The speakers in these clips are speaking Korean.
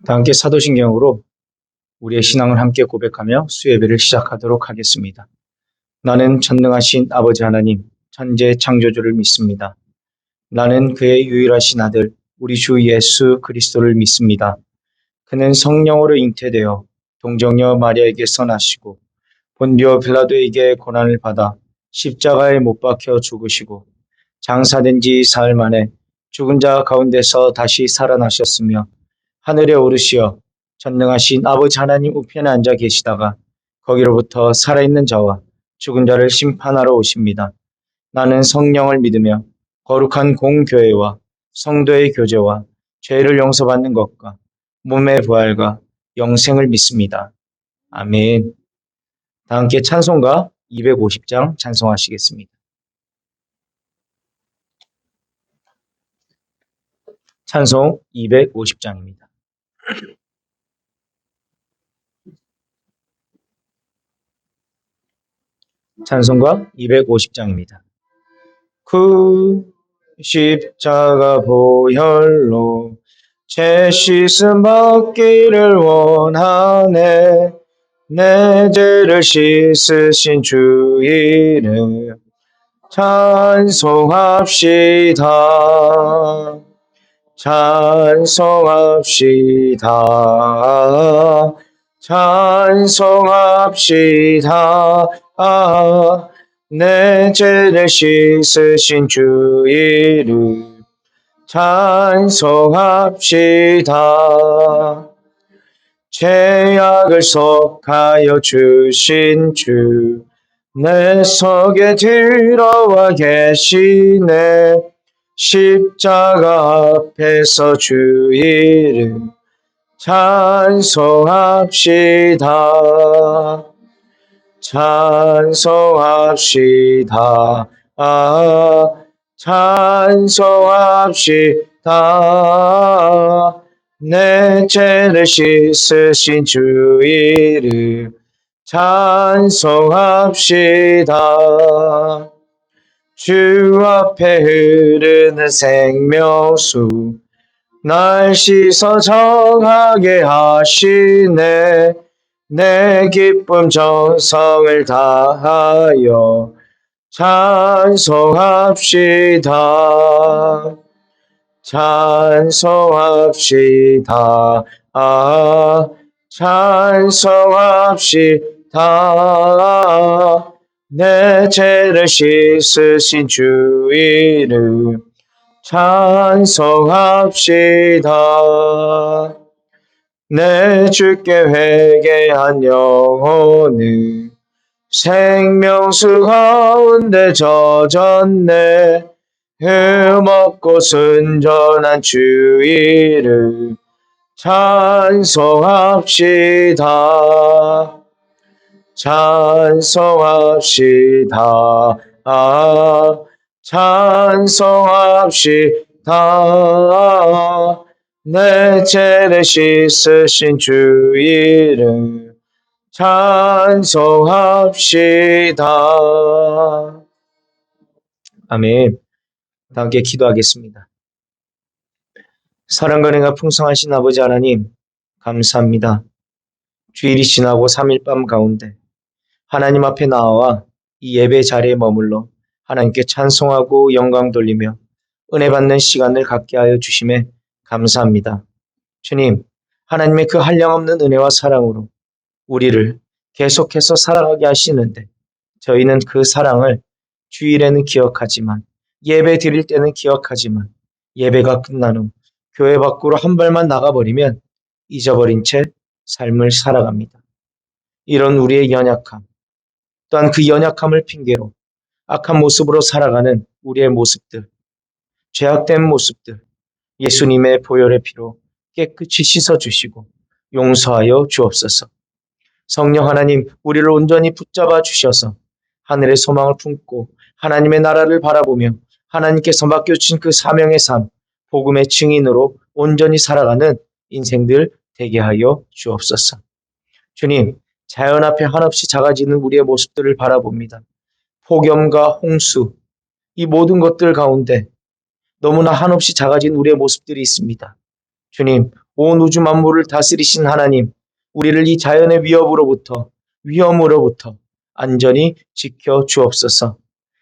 다 함께 사도신경으로 우리의 신앙을 함께 고백하며 수예배를 시작하도록 하겠습니다. 나는 전능하신 아버지 하나님, 천재 창조주를 믿습니다. 나는 그의 유일하신 아들, 우리 주 예수 그리스도를 믿습니다. 그는 성령으로 잉태되어 동정녀 마리아에게서 나시고 본디오 빌라도에게 고난을 받아 십자가에 못 박혀 죽으시고 장사된 지 사흘 만에 죽은 자 가운데서 다시 살아나셨으며 하늘에 오르시어 전능하신 아버지 하나님 우편에 앉아 계시다가 거기로부터 살아있는 자와 죽은 자를 심판하러 오십니다. 나는 성령을 믿으며 거룩한 공교회와 성도의 교제와 죄를 용서받는 것과 몸의 부활과 영생을 믿습니다. 아멘. 다 함께 찬송가 250장 찬송하시겠습니다. 찬송 250장입니다. 찬송가 250장입니다. 그 십자가 보혈로 죄 씻음 받기를 원하네. 내 죄를 씻으신 주 이름 찬송합시다. 찬송합시다. 찬송합시다. 내 죄를 씻으신 주 이름 찬송합시다. 죄악을 속하여 주신 주 내 속에 들어와 계시네. 십자가 앞에서 주 이름 찬송합시다. 찬송합시다. 찬송합시다. 내 죄를 씻으신 주 이름 찬송합시다. 주 앞에 흐르는 생명수 날 씻어 정하게 하시네. 내 기쁨 정성을 다하여 찬송합시다. 찬송합시다. 찬송합시다. 내 죄를 씻으신 주 이름 찬송합시다. 내 주께 회개한 영혼은 생명수 가운데 젖었네. 흠없고 순전한 주 이름 찬송합시다. 찬송합시다. 찬송합시다. 내 죄를 씻으신 주 이름 찬송합시다. 아멘. 다 함께 기도하겠습니다. 사랑과 은혜가 풍성하신 아버지 하나님 감사합니다. 주일이 지나고 3일 밤 가운데 하나님 앞에 나와 이 예배 자리에 머물러 하나님께 찬송하고 영광 돌리며 은혜 받는 시간을 갖게 하여 주심에 감사합니다. 주님, 하나님의 그 한량없는 은혜와 사랑으로 우리를 계속해서 사랑하게 하시는데 저희는 그 사랑을 주일에는 기억하지만 예배 드릴 때는 기억하지만 예배가 끝난 후 교회 밖으로 한 발만 나가버리면 잊어버린 채 삶을 살아갑니다. 이런 우리의 연약함, 또한 그 연약함을 핑계로 악한 모습으로 살아가는 우리의 모습들, 죄악된 모습들, 예수님의 보혈의 피로 깨끗이 씻어주시고 용서하여 주옵소서. 성령 하나님, 우리를 온전히 붙잡아 주셔서 하늘의 소망을 품고 하나님의 나라를 바라보며 하나님께서 맡겨주신 그 사명의 삶, 복음의 증인으로 온전히 살아가는 인생들 되게 하여 주옵소서. 주님, 자연 앞에 한없이 작아지는 우리의 모습들을 바라봅니다. 폭염과 홍수, 이 모든 것들 가운데 너무나 한없이 작아진 우리의 모습들이 있습니다. 주님, 온 우주 만물을 다스리신 하나님, 우리를 이 자연의 위험으로부터 안전히 지켜 주옵소서.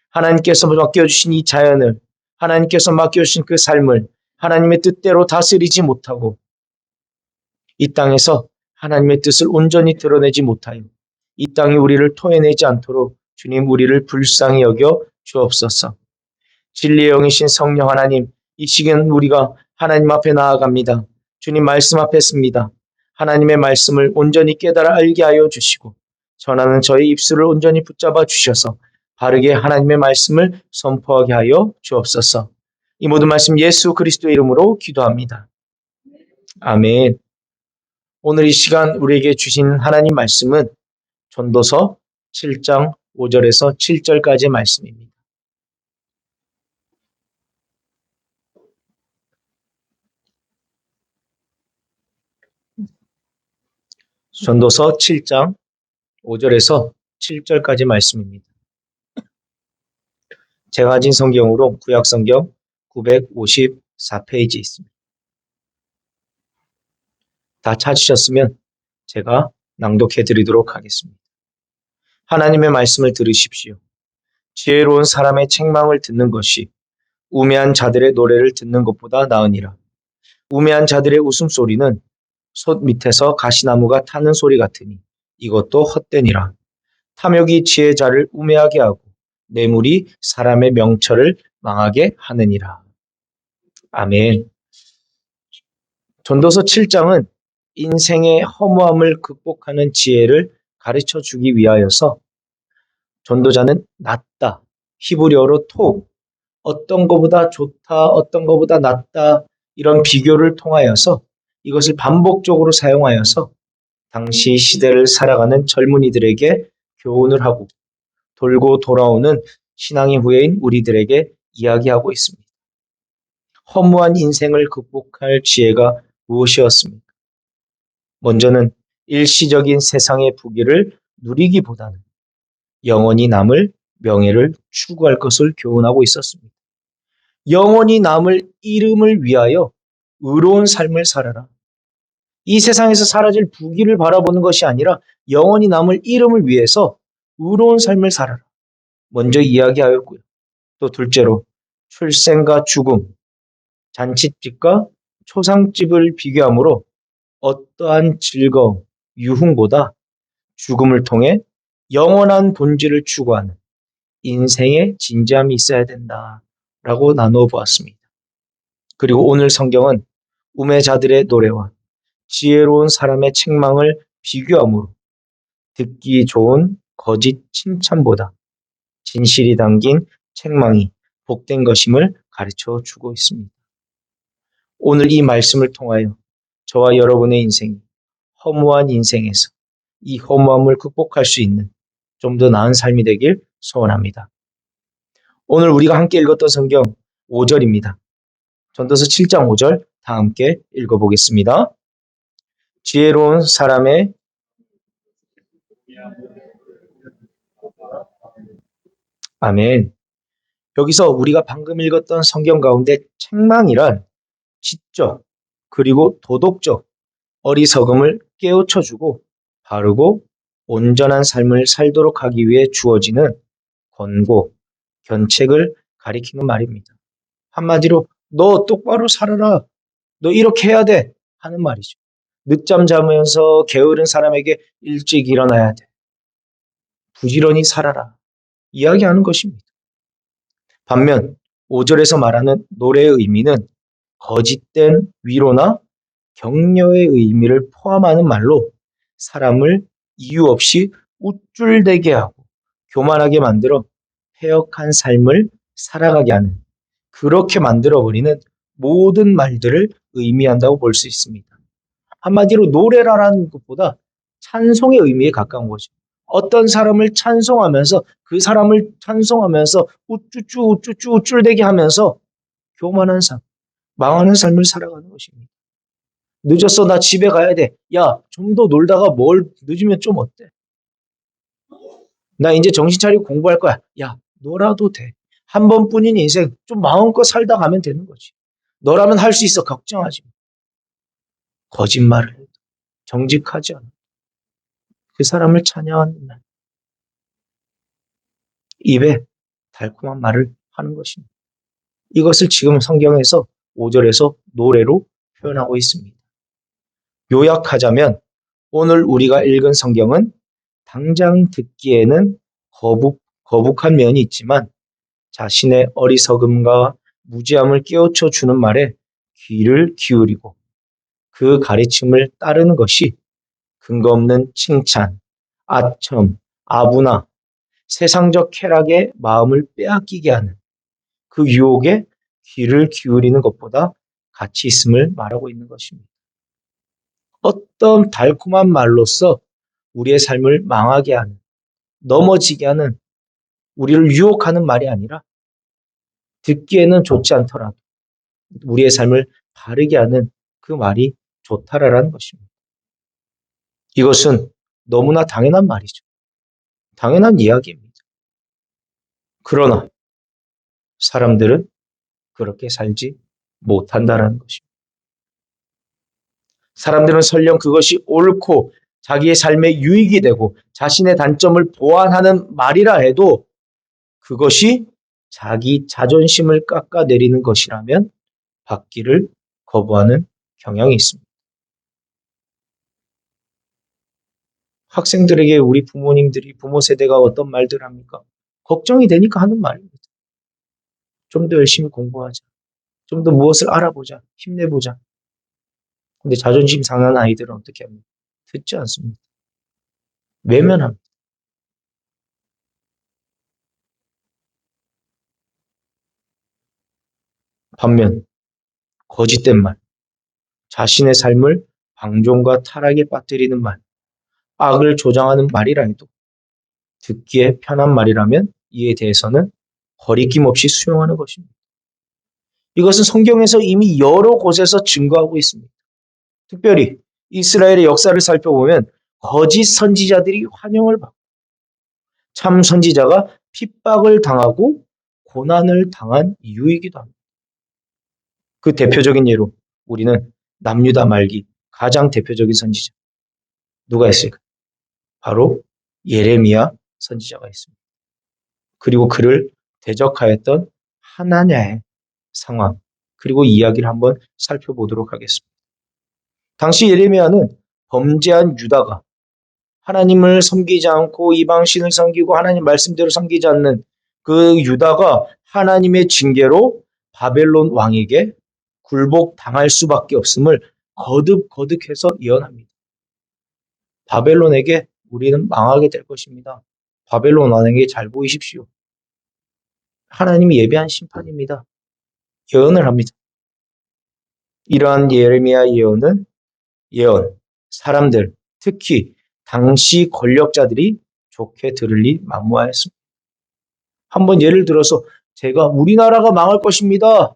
하나님께서 맡겨주신 이 자연을, 하나님께서 맡겨주신 그 삶을 하나님의 뜻대로 다스리지 못하고 이 땅에서 하나님의 뜻을 온전히 드러내지 못하여 이 땅이 우리를 토해내지 않도록 주님 우리를 불쌍히 여겨 주옵소서. 진리의 영이신 성령 하나님, 이 시간 우리가 하나님 앞에 나아갑니다. 주님 말씀 앞에 섭니다. 하나님의 말씀을 온전히 깨달아 알게 하여 주시고 전하는 저의 입술을 온전히 붙잡아 주셔서 바르게 하나님의 말씀을 선포하게 하여 주옵소서. 이 모든 말씀 예수 그리스도의 이름으로 기도합니다. 아멘. 오늘 이 시간 우리에게 주신 하나님 말씀은 전도서 7장 5절에서 7절까지의 말씀입니다. 전도서 7장 5절에서 7절까지 말씀입니다. 제가 가진 성경으로 구약성경 954페이지 있습니다. 다 찾으셨으면 제가 낭독해 드리도록 하겠습니다. 하나님의 말씀을 들으십시오. 지혜로운 사람의 책망을 듣는 것이 우매한 자들의 노래를 듣는 것보다 나으니라. 우매한 자들의 웃음소리는 솥 밑에서 가시나무가 타는 소리 같으니 이것도 헛되니라. 탐욕이 지혜자를 우매하게 하고 뇌물이 사람의 명철을 망하게 하느니라. 아멘. 전도서 7장은 인생의 허무함을 극복하는 지혜를 가르쳐 주기 위하여서 전도자는 낫다, 히브리어로 토, 어떤 것보다 좋다, 어떤 것보다 낫다 이런 비교를 통하여서 이것을 반복적으로 사용하여서 당시 시대를 살아가는 젊은이들에게 교훈을 하고 돌고 돌아오는 신앙의 후예인 우리들에게 이야기하고 있습니다. 허무한 인생을 극복할 지혜가 무엇이었습니까? 먼저는 일시적인 세상의 부귀를 누리기보다는 영원히 남을 명예를 추구할 것을 교훈하고 있었습니다. 영원히 남을 이름을 위하여 의로운 삶을 살아라. 이 세상에서 사라질 부귀를 바라보는 것이 아니라 영원히 남을 이름을 위해서 의로운 삶을 살아라. 먼저 이야기하였고요. 또 둘째로 출생과 죽음, 잔칫집과 초상집을 비교함으로 어떠한 즐거움, 유흥보다 죽음을 통해 영원한 본질을 추구하는 인생의 진지함이 있어야 된다라고 나누어 보았습니다. 그리고 오늘 성경은 우매자들의 노래와 지혜로운 사람의 책망을 비교함으로 듣기 좋은 거짓 칭찬보다 진실이 담긴 책망이 복된 것임을 가르쳐 주고 있습니다. 오늘 이 말씀을 통하여 저와 여러분의 인생이 허무한 인생에서 이 허무함을 극복할 수 있는 좀 더 나은 삶이 되길 소원합니다. 오늘 우리가 함께 읽었던 성경 5절입니다. 전도서 7장 5절 다 함께 읽어보겠습니다. 지혜로운 사람의 아멘. 여기서 우리가 방금 읽었던 성경 가운데 책망이란 지적 그리고 도덕적 어리석음을 깨우쳐주고 바르고 온전한 삶을 살도록 하기 위해 주어지는 권고, 견책을 가리키는 말입니다. 한마디로 너 똑바로 살아라. 너 이렇게 해야 돼. 하는 말이죠. 늦잠 자면서 게으른 사람에게 일찍 일어나야 돼. 부지런히 살아라. 이야기하는 것입니다. 반면 5절에서 말하는 노래의 의미는 거짓된 위로나 격려의 의미를 포함하는 말로 사람을 이유 없이 우쭐대게 하고 교만하게 만들어 패역한 삶을 살아가게 하는 그렇게 만들어버리는 모든 말들을 의미한다고 볼 수 있습니다. 한마디로 노래라는 것보다 찬송의 의미에 가까운 거죠. 어떤 사람을 찬송하면서 그 사람을 찬송하면서 우쭈쭈 우쭐대게 하면서 교만한 삶, 망하는 삶을 살아가는 것입니다. 늦었어. 나 집에 가야 돼. 야, 좀 더 놀다가 늦으면 좀 어때? 나 이제 정신 차리고 공부할 거야. 야, 놀아도 돼. 한 번뿐인 인생 좀 마음껏 살다 가면 되는 거지. 너라면 할 수 있어. 걱정하지 마. 거짓말을 해도 정직하지 않아 그 사람을 찬양하는 날 입에 달콤한 말을 하는 것입니다. 이것을 지금 성경에서 5절에서 노래로 표현하고 있습니다. 요약하자면 오늘 우리가 읽은 성경은 당장 듣기에는 거북한 면이 있지만 자신의 어리석음과 무지함을 깨우쳐 주는 말에 귀를 기울이고 그 가르침을 따르는 것이 근거 없는 칭찬, 아첨, 아부나 세상적 쾌락에 마음을 빼앗기게 하는 그 유혹에 귀를 기울이는 것보다 가치 있음을 말하고 있는 것입니다. 어떤 달콤한 말로써 우리의 삶을 망하게 하는, 넘어지게 하는, 우리를 유혹하는 말이 아니라 듣기에는 좋지 않더라도 우리의 삶을 바르게 하는 그 말이 좋다라는 것입니다. 이것은 너무나 당연한 말이죠. 당연한 이야기입니다. 그러나 사람들은 그렇게 살지 못한다라는 것입니다. 사람들은 설령 그것이 옳고 자기의 삶에 유익이 되고 자신의 단점을 보완하는 말이라 해도 그것이 자기 자존심을 깎아내리는 것이라면 받기를 거부하는 경향이 있습니다. 학생들에게 우리 부모님들이 부모 세대가 어떤 말들 합니까? 걱정이 되니까 하는 말입니다. 좀 더 열심히 공부하자. 좀 더 무엇을 알아보자. 힘내보자. 근데 자존심 상한 아이들은 어떻게 합니까? 듣지 않습니다. 외면합니다. 반면 거짓된 말, 자신의 삶을 방종과 타락에 빠뜨리는 말, 악을 조장하는 말이라 해도 듣기에 편한 말이라면 이에 대해서는 거리낌 없이 수용하는 것입니다. 이것은 성경에서 이미 여러 곳에서 증거하고 있습니다. 특별히 이스라엘의 역사를 살펴보면 거짓 선지자들이 환영을 받고 참 선지자가 핍박을 당하고 고난을 당한 이유이기도 합니다. 그 대표적인 예로 우리는 남유다 말기 가장 대표적인 선지자 누가 있을까? 바로 예레미야 선지자가 있습니다. 그리고 그를 대적하였던 하나냐의 상황 그리고 이야기를 한번 살펴보도록 하겠습니다. 당시 예레미야는 범죄한 유다가 하나님을 섬기지 않고 이방신을 섬기고 하나님 말씀대로 섬기지 않는 그 유다가 하나님의 징계로 바벨론 왕에게 굴복당할 수밖에 없음을 거듭거듭해서 예언합니다. 바벨론에게 우리는 망하게 될 것입니다. 바벨론 왕에게 잘 보이십시오. 하나님이 예비한 심판입니다. 예언을 합니다. 이러한 예레미야 예언, 사람들, 특히 당시 권력자들이 좋게 들으리 만무하였습니다. 한번 예를 들어서 제가 우리나라가 망할 것입니다.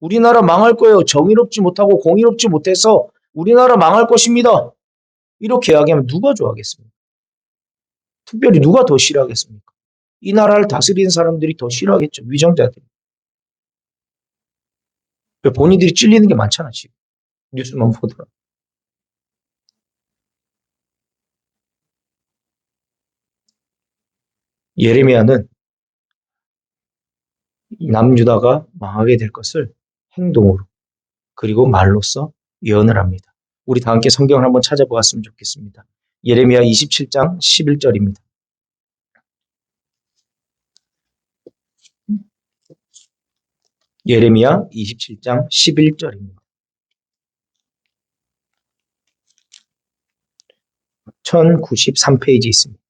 우리나라 망할 거예요. 정의롭지 못하고 공의롭지 못해서 우리나라 망할 것입니다. 이렇게 이야기하면 누가 좋아하겠습니까? 특별히 누가 더 싫어하겠습니까? 이 나라를 다스리는 사람들이 더 싫어하겠죠. 위정자들이. 본인들이 찔리는 게 많잖아, 지금. 뉴스만 보더라. 예레미야는 남유다가 망하게 될 것을 행동으로 그리고 말로써 예언을 합니다. 우리 다 함께 성경을 한번 찾아보았으면 좋겠습니다. 예레미야 27장 11절입니다. 예레미야 27장 11절입니다. 1093페이지 있습니다.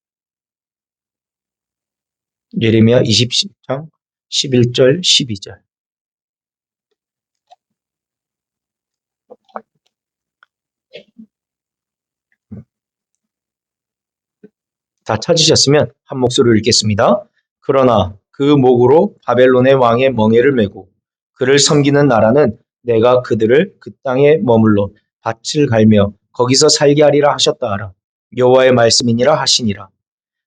예레미야 27장 11절 12절 다 찾으셨으면 한 목소리로 읽겠습니다. 그러나 그 목으로 바벨론의 왕의 멍에를 메고 그를 섬기는 나라는 내가 그들을 그 땅에 머물러 밭을 갈며 거기서 살게 하리라 하셨다 하라. 여호와의 말씀이니라 하시니라.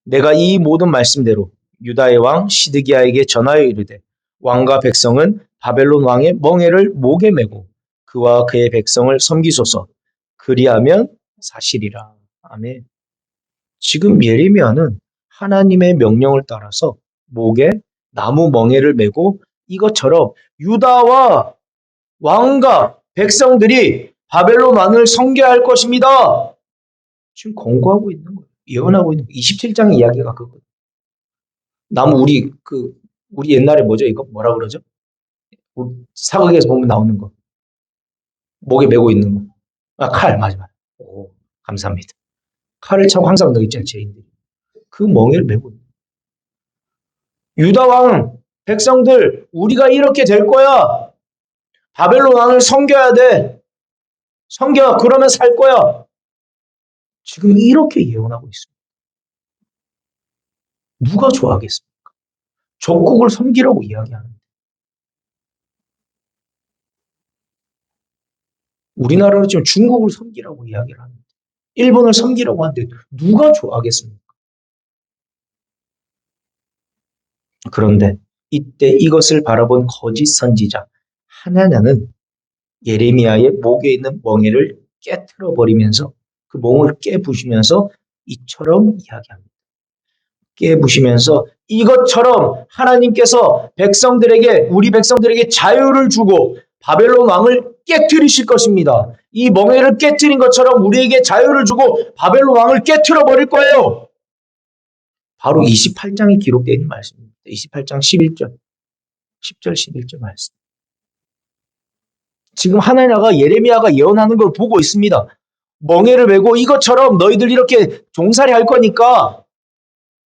내가 이 모든 말씀대로 유다의 왕 시드기야에게 전하여 이르되 왕과 백성은 바벨론 왕의 멍에를 목에 메고 그와 그의 백성을 섬기소서. 그리하면 사실이라. 아멘. 지금 예레미야는 하나님의 명령을 따라서 목에 나무 멍에를 메고 이것처럼 유다와 왕과 백성들이 바벨론 왕을 섬겨야 할 것입니다. 지금 권고하고 있는 거예요. 예언하고 있는 거예요. 27장의 이야기가 그거예요. 나무 우리 옛날에 뭐죠? 이거 뭐라 그러죠? 사극에서 보면 나오는 거. 목에 메고 있는 거. 아, 칼, 맞아. 오, 감사합니다. 칼을 차고 항상 너 있잖아요, 죄인들이. 그 멍에를 메고 있는 거예요. 유다 왕, 백성들, 우리가 이렇게 될 거야. 바벨론 왕을 섬겨야 돼. 섬겨, 그러면 살 거야. 지금 이렇게 예언하고 있습니다. 누가 좋아하겠습니까? 적국을 섬기라고 이야기하는데. 우리나라로 지금 중국을 섬기라고 이야기를 하는데. 일본을 섬기라고 하는데 누가 좋아하겠습니까? 그런데 이때 이것을 바라본 거짓 선지자 하나냐는 예레미야의 목에 있는 멍에를 깨트려 버리면서 그 멍을 깨부시면서 이처럼 이야기합니다. 깨부시면서 이것처럼 하나님께서 우리 백성들에게 자유를 주고 바벨론 왕을 깨트리실 것입니다. 이 멍에를 깨트린 것처럼 우리에게 자유를 주고 바벨론 왕을 깨트려 버릴 거예요. 바로 28장에 기록되어 있는 말씀입니다. 28장 11절, 10절, 11절 말씀. 지금 하나냐가 예레미야가 예언하는 걸 보고 있습니다. 멍에를 메고 이것처럼 너희들 이렇게 종살이 할 거니까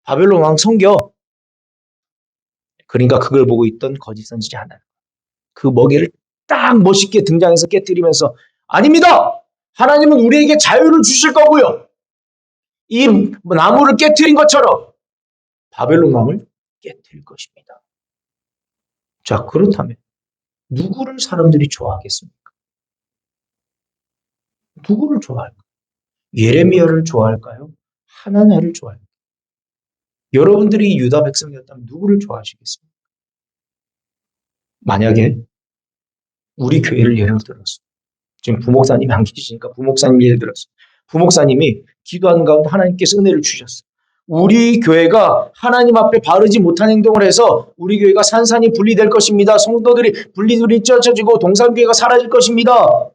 바벨론 왕 섬겨. 그러니까 그걸 보고 있던 거짓 선지자 하나. 그 멍에를 딱 멋있게 등장해서 깨뜨리면서 아닙니다. 하나님은 우리에게 자유를 주실 거고요. 이 나무를 깨뜨린 것처럼 바벨론 왕을 깨뜨릴 것입니다. 자, 그렇다면 누구를 사람들이 좋아하겠습니까? 누구를 좋아할까요? 예레미야를 좋아할까요? 하나냐를 좋아할까요? 여러분들이 유다 백성이었다면 누구를 좋아하시겠습니까? 만약에 우리 교회를 예를 들어서 지금 부목사님이 안 계시니까 부목사님 예를 들어서 부목사님이 기도하는 가운데 하나님께서 은혜를 주셨어. 우리 교회가 하나님 앞에 바르지 못한 행동을 해서 우리 교회가 산산이 분리될 것입니다. 성도들이 분리들이 찢어지고 동산교회가 사라질 것입니다.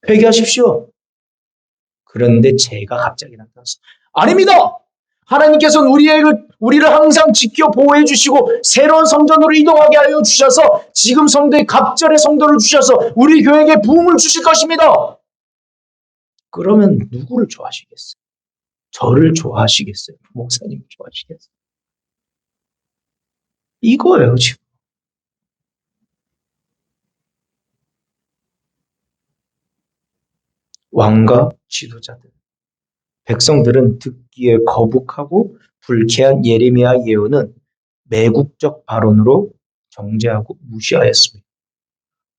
회개하십시오. 그런데 제가 갑자기 나타나서 아닙니다. 하나님께서는 우리를 항상 지켜 보호해 주시고 새로운 성전으로 이동하게 하여 주셔서 지금 성도의 갑절의 성도를 주셔서 우리 교회에게 부흥을 주실 것입니다. 그러면 누구를 좋아하시겠어요? 저를 좋아하시겠어요? 목사님을 좋아하시겠어요? 이거예요, 지금. 왕과 지도자들, 백성들은 듣기에 거북하고 불쾌한 예레미야 예언은 매국적 발언으로 정죄하고 무시하였습니다.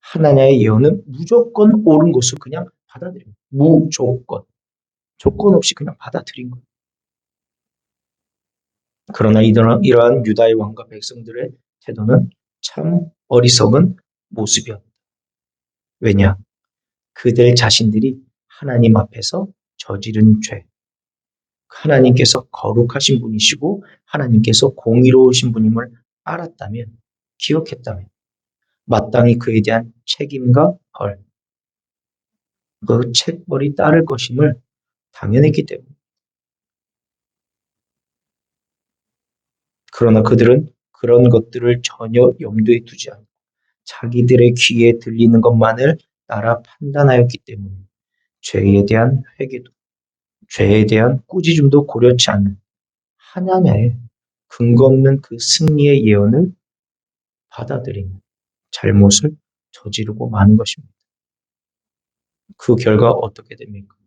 하나냐의 예언은 무조건 옳은 것을 그냥 받아들입니다. 무조건. 조건 없이 그냥 받아들인 거예요. 그러나 이러한 유다의 왕과 백성들의 태도는 참 어리석은 모습이었다. 왜냐? 그들 자신들이 하나님 앞에서 저지른 죄, 하나님께서 거룩하신 분이시고 하나님께서 공의로우신 분임을 알았다면, 기억했다면 마땅히 그에 대한 책임과 벌, 그 책벌이 따를 것임을 당연했기 때문에. 그러나 그들은 그런 것들을 전혀 염두에 두지 않고 자기들의 귀에 들리는 것만을 따라 판단하였기 때문에 죄에 대한 회개도, 죄에 대한 꾸짖음도 고려치 않는 하나냐의 근거 없는 그 승리의 예언을 받아들이는 잘못을 저지르고 마는 것입니다. 그 결과 어떻게 됩니까?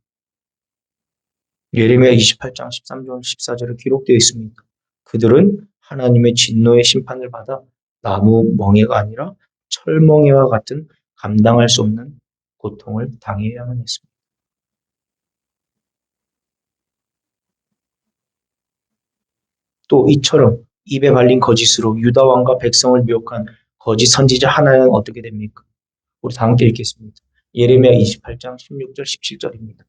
예레미야 28장 13절 14절에 기록되어 있습니다. 그들은 하나님의 진노의 심판을 받아 나무 멍에가 아니라 철멍에와 같은 감당할 수 없는 고통을 당해야만 했습니다. 또 이처럼 입에 발린 거짓으로 유다 왕과 백성을 미혹한 거짓 선지자 하나는 어떻게 됩니까? 우리 다 함께 읽겠습니다. 예레미야 28장 16절 17절입니다.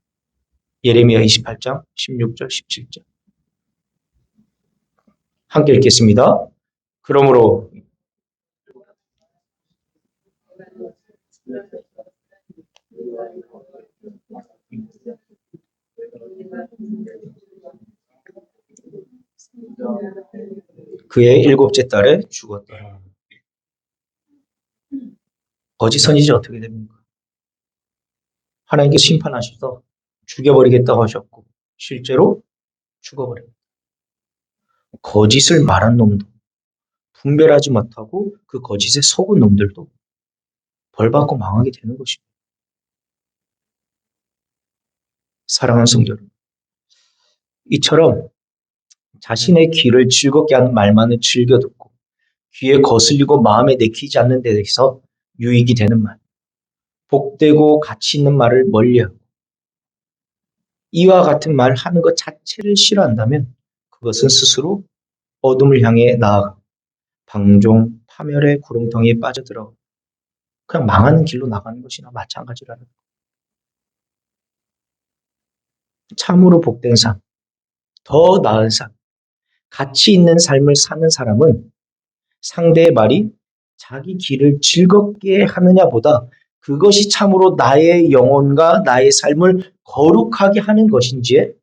예레미야 28장 16절 17절. 함께 읽겠습니다. 그러므로 그의 일곱째 달에 죽었더라. 거짓 선지자 어떻게 됩니까? 하나님께 심판하셔서 죽여버리겠다고 하셨고 실제로 죽어버립니다. 거짓을 말한 놈도 분별하지 못하고 그 거짓에 속은 놈들도 벌받고 망하게 되는 것입니다. 사랑하는 성도 여러분, 이처럼 자신의 귀를 즐겁게 하는 말만을 즐겨 듣고 귀에 거슬리고 마음에 내키지 않는 데에서 유익이 되는 말, 복되고 가치 있는 말을 멀리하고 이와 같은 말 하는 것 자체를 싫어한다면 그것은 스스로 어둠을 향해 나아가 방종, 파멸의 구렁텅이에 빠져들어 그냥 망하는 길로 나가는 것이나 마찬가지라는 것. 참으로 복된 삶, 더 나은 삶, 가치 있는 삶을 사는 사람은 상대의 말이 자기 길을 즐겁게 하느냐보다 그것이 참으로 나의 영혼과 나의 삶을 거룩하게 하는 것인지에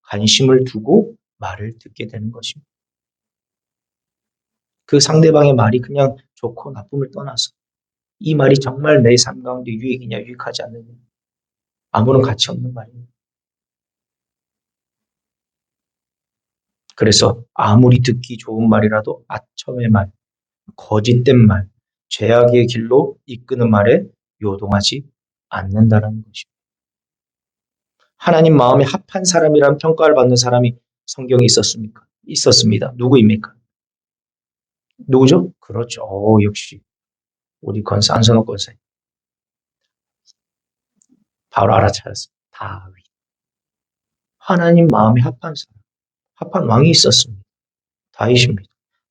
관심을 두고 말을 듣게 되는 것입니다. 그 상대방의 말이 그냥 좋고 나쁨을 떠나서 이 말이 정말 내 삶 가운데 유익이냐 유익하지 않느냐 아무런 가치 없는 말입니다. 그래서 아무리 듣기 좋은 말이라도 아첨의 말, 거짓된 말, 죄악의 길로 이끄는 말에 요동하지 않는다는 것입니다. 하나님 마음에 합한 사람이란 평가를 받는 사람이 성경에 있었습니까? 있었습니다. 누구입니까? 누구죠? 그렇죠. 역시 우리 권사 안선호 권사 바로 알아차렸어요. 다윗. 하나님 마음에 합한 사람, 합한 왕이 있었습니다. 다윗입니다.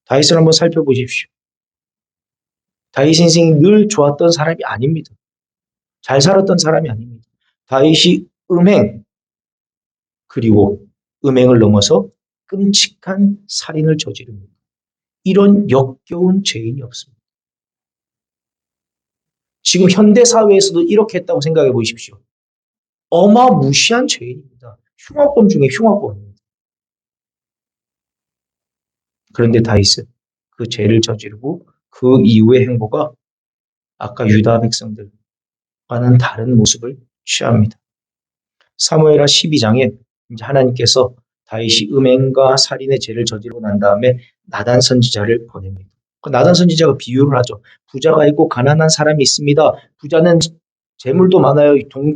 다윗을 한번 살펴보십시오. 다윗 인생이 늘 좋았던 사람이 아닙니다. 잘 살았던 사람이 아닙니다. 다윗이 음행, 그리고 음행을 넘어서 끔찍한 살인을 저지릅니다. 이런 역겨운 죄인이 없습니다. 지금 현대사회에서도 이렇게 했다고 생각해 보십시오. 어마무시한 죄인입니다. 흉악범 중에 흉악범입니다. 그런데 다윗은 그 죄를 저지르고 그 이후의 행보가 아까 유다 백성들과는 다른 모습을 취합니다. 사무엘하 12장에 이제 하나님께서 다윗이 음행과 살인의 죄를 저지르고 난 다음에 나단 선지자를 보냅니다. 그 나단 선지자가 비유를 하죠. 부자가 있고 가난한 사람이 있습니다. 부자는 재물도 많아요.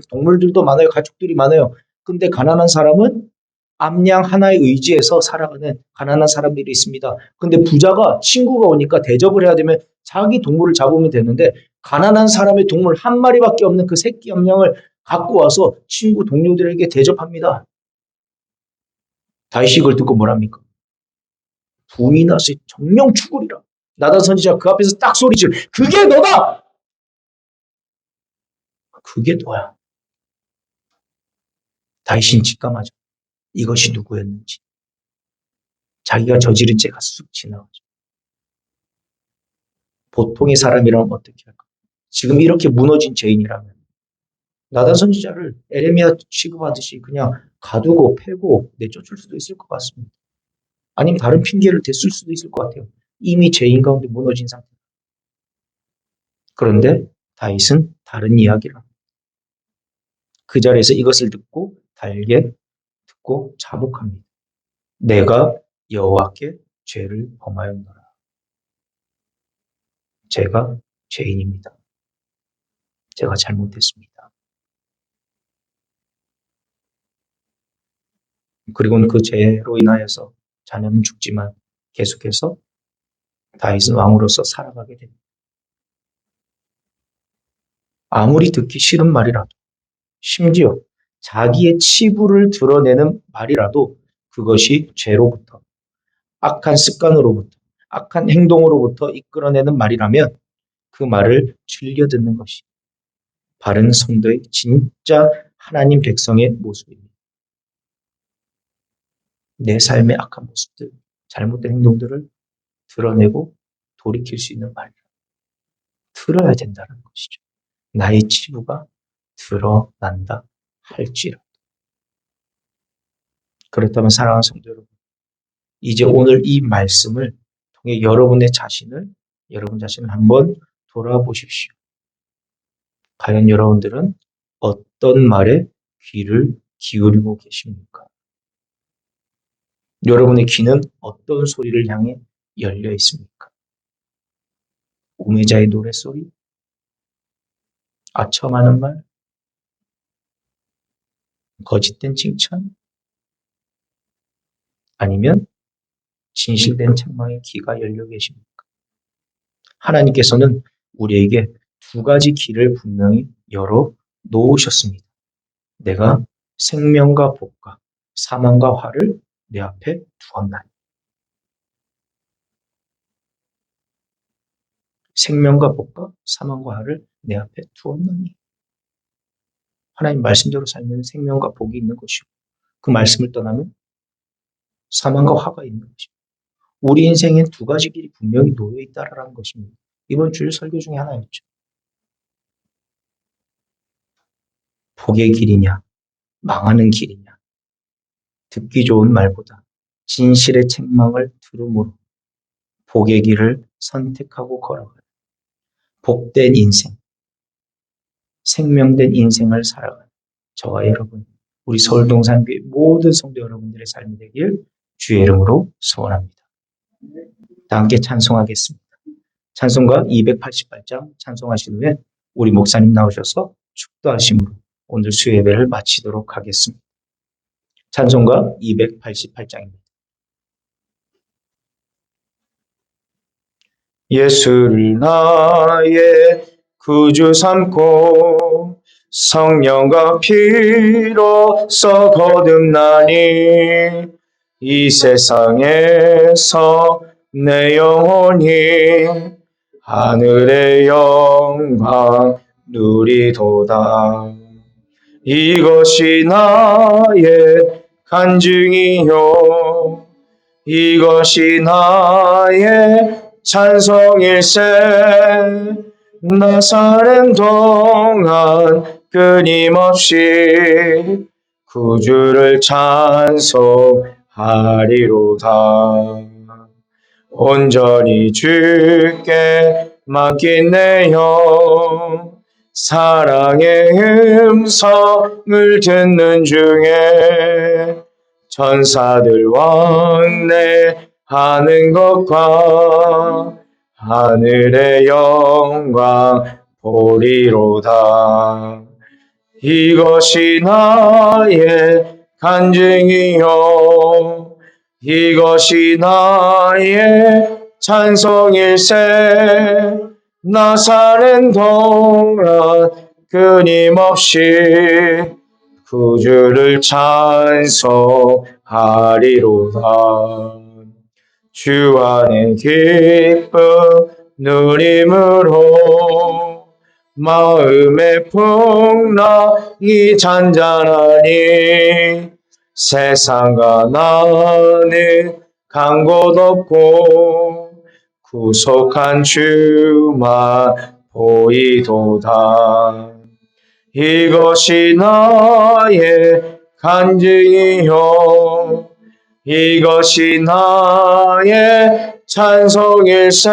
동물들도 많아요. 가축들이 많아요. 근데 가난한 사람은 암양 하나의 의지에서 살아가는 가난한 사람들이 있습니다. 근데 부자가 친구가 오니까 대접을 해야 되면 자기 동물을 잡으면 되는데 가난한 사람의 동물 한 마리밖에 없는 그 새끼 암양을 갖고 와서 친구 동료들에게 대접합니다. 다윗이 그걸 듣고 뭐랍니까? 분이 나서 정령 죽으리라. 나단 선지자 그 앞에서 딱 소리치고 그게 너다! 그게 너야. 다윗은 직감하죠. 이것이 누구였는지. 자기가 저지른 죄가 쑥 지나가죠. 보통의 사람이라면 어떻게 할까? 지금 이렇게 무너진 죄인이라면 나단 선지자를 에레미야 취급하듯이 그냥 가두고 패고 내쫓을 수도 있을 것 같습니다. 아니면 다른 핑계를 댔을 수도 있을 것 같아요. 이미 죄인 가운데 무너진 상태. 그런데 다윗은 다른 이야기를 합니다. 그 자리에서 이것을 듣고 달게 듣고 자복합니다. 내가 여호와께 죄를 범하였노라. 제가 죄인입니다. 제가 잘못했습니다. 그리고는 그 죄로 인하여서 자녀는 죽지만 계속해서 다윗은 왕으로서 살아가게 됩니다. 아무리 듣기 싫은 말이라도 심지어 자기의 치부를 드러내는 말이라도 그것이 죄로부터 악한 습관으로부터 악한 행동으로부터 이끌어내는 말이라면 그 말을 즐겨 듣는 것이 바른 성도의 진짜 하나님 백성의 모습입니다. 내 삶의 악한 모습들, 잘못된 행동들을 드러내고 돌이킬 수 있는 말이라. 들어야 된다는 것이죠. 나의 치부가 드러난다 할지라도. 그렇다면 사랑하는 성도 여러분, 이제 오늘 이 말씀을 통해 여러분 자신을 한번 돌아보십시오. 과연 여러분들은 어떤 말에 귀를 기울이고 계십니까? 여러분의 귀는 어떤 소리를 향해 열려 있습니까? 우매자의 노랫소리? 아첨하는 말? 거짓된 칭찬? 아니면 진실된 책망에 귀가 열려 계십니까? 하나님께서는 우리에게 두 가지 길을 분명히 열어 놓으셨습니다. 내가 생명과 복과 사망과 화를 내 앞에 두었나니. 생명과 복과 사망과 화를 내 앞에 두었나니. 하나님 말씀대로 살면 생명과 복이 있는 것이고 그 말씀을 떠나면 사망과 화가 있는 것입니다. 우리 인생엔 두 가지 길이 분명히 놓여 있다라는 것입니다. 이번 주일 설교 중에 하나였죠. 복의 길이냐, 망하는 길이냐. 듣기 좋은 말보다 진실의 책망을 들음으로 복의 길을 선택하고 걸어가는 복된 인생, 생명된 인생을 살아가는 저와 여러분, 우리 서울동산교회 모든 성도 여러분들의 삶이 되길 주의 이름으로 소원합니다. 다 함께 찬송하겠습니다. 찬송가 288장 찬송하신 후에 우리 목사님 나오셔서 축도하심으로 오늘 수요예배를 마치도록 하겠습니다. 찬송가 288장입니다. 예수를 나의 구주 삼고 성령과 피로써 거듭나니 이 세상에서 내 영혼이 하늘의 영광 누리도다. 이것이 나의 간증이요 이것이 나의 찬송일세. 나 사는 동안 끊임없이 구주를 찬송하리로다. 온전히 주께 맡긴 내 영 사랑의 음성을 듣는 중에 천사들 왕래하는 것과 하늘의 영광 보리로다. 이것이 나의 간증이요 이것이 나의 찬송일세. 나 사는 동안 끊임없이 구주를 찬송하리로다. 주 안에 기쁨 누림으로 마음의 풍랑이 잔잔하니 세상과 나는 간 곳 없고 구속한 주만 보이도다. 이것이 나의 간증이요 이것이 나의 찬송일세.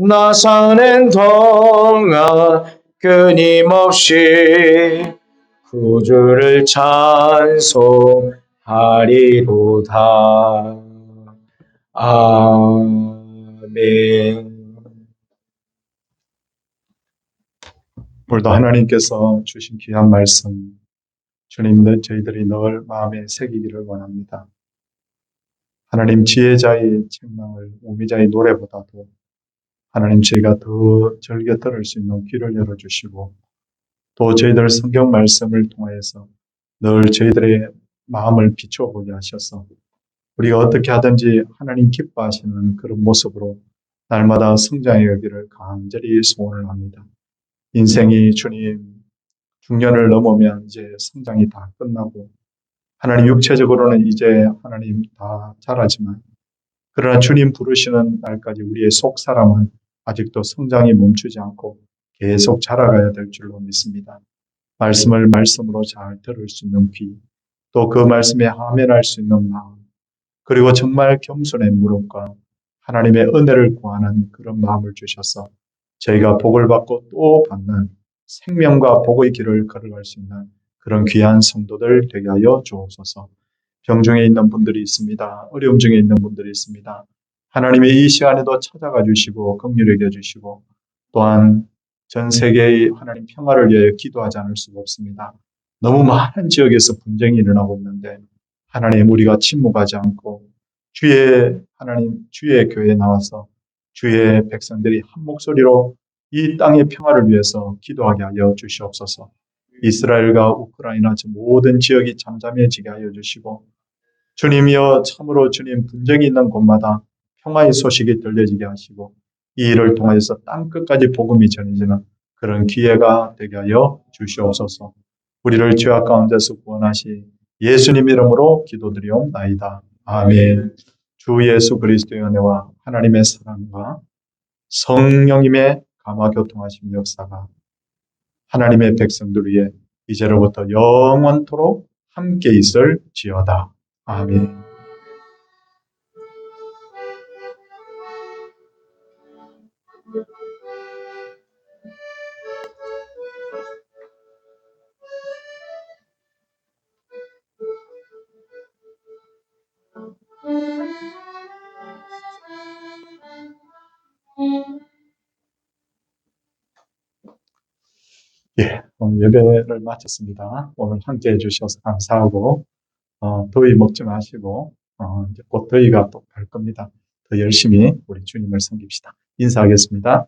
나 사는 동안 끊임없이 구주를 찬송하리로다. 아멘. 오늘도 하나님께서 주신 귀한 말씀 주님 저희들이 늘 마음에 새기기를 원합니다. 하나님 지혜자의 책망을 우미자의 노래보다도 하나님 저희가 더 즐겨 들을 수 있는 귀를 열어주시고 또 저희들 성경 말씀을 통해서 늘 저희들의 마음을 비춰보게 하셔서 우리가 어떻게 하든지 하나님 기뻐하시는 그런 모습으로 날마다 성장해 가기를 간절히 소원을 합니다. 인생이 주님 중년을 넘으면 이제 성장이 다 끝나고 하나님 육체적으로는 이제 하나님 다 자라지만 그러나 주님 부르시는 날까지 우리의 속 사람은 아직도 성장이 멈추지 않고 계속 자라가야 될 줄로 믿습니다. 말씀을 말씀으로 잘 들을 수 있는 귀, 또 그 말씀에 아멘할 수 있는 마음, 그리고 정말 겸손의 무릎과 하나님의 은혜를 구하는 그런 마음을 주셔서 저희가 복을 받고 또 받는 생명과 복의 길을 걸어갈 수 있는 그런 귀한 성도들 되게 하여 주옵소서. 병중에 있는 분들이 있습니다. 어려움 중에 있는 분들이 있습니다. 하나님의 이 시간에도 찾아가 주시고 긍휼히 여겨주시고 또한 전 세계의 하나님 평화를 위하여 기도하지 않을 수가 없습니다. 너무 많은 지역에서 분쟁이 일어나고 있는데 하나님 우리가 침묵하지 않고 주의 교회에 나와서 주의 백성들이 한 목소리로 이 땅의 평화를 위해서 기도하게 하여 주시옵소서. 이스라엘과 우크라이나 저 모든 지역이 잠잠해지게 하여 주시고 주님이여 참으로 주님 분쟁이 있는 곳마다 평화의 소식이 들려지게 하시고 이 일을 통해서 땅끝까지 복음이 전해지는 그런 기회가 되게 하여 주시옵소서. 우리를 죄악 가운데서 구원하시 예수님 이름으로 기도드리옵나이다. 아멘. 주 예수 그리스도의 은혜와 하나님의 사랑과 성령님의 감화 교통하심 역사가 하나님의 백성들 위해 이제로부터 영원토록 함께 있을지어다. 아멘. 예, 오늘 예배를 마쳤습니다. 오늘 함께 해주셔서 감사하고 더위 먹지 마시고 이제 곧 더위가 또 갈 겁니다. 더 열심히 우리 주님을 섬깁시다. 인사하겠습니다.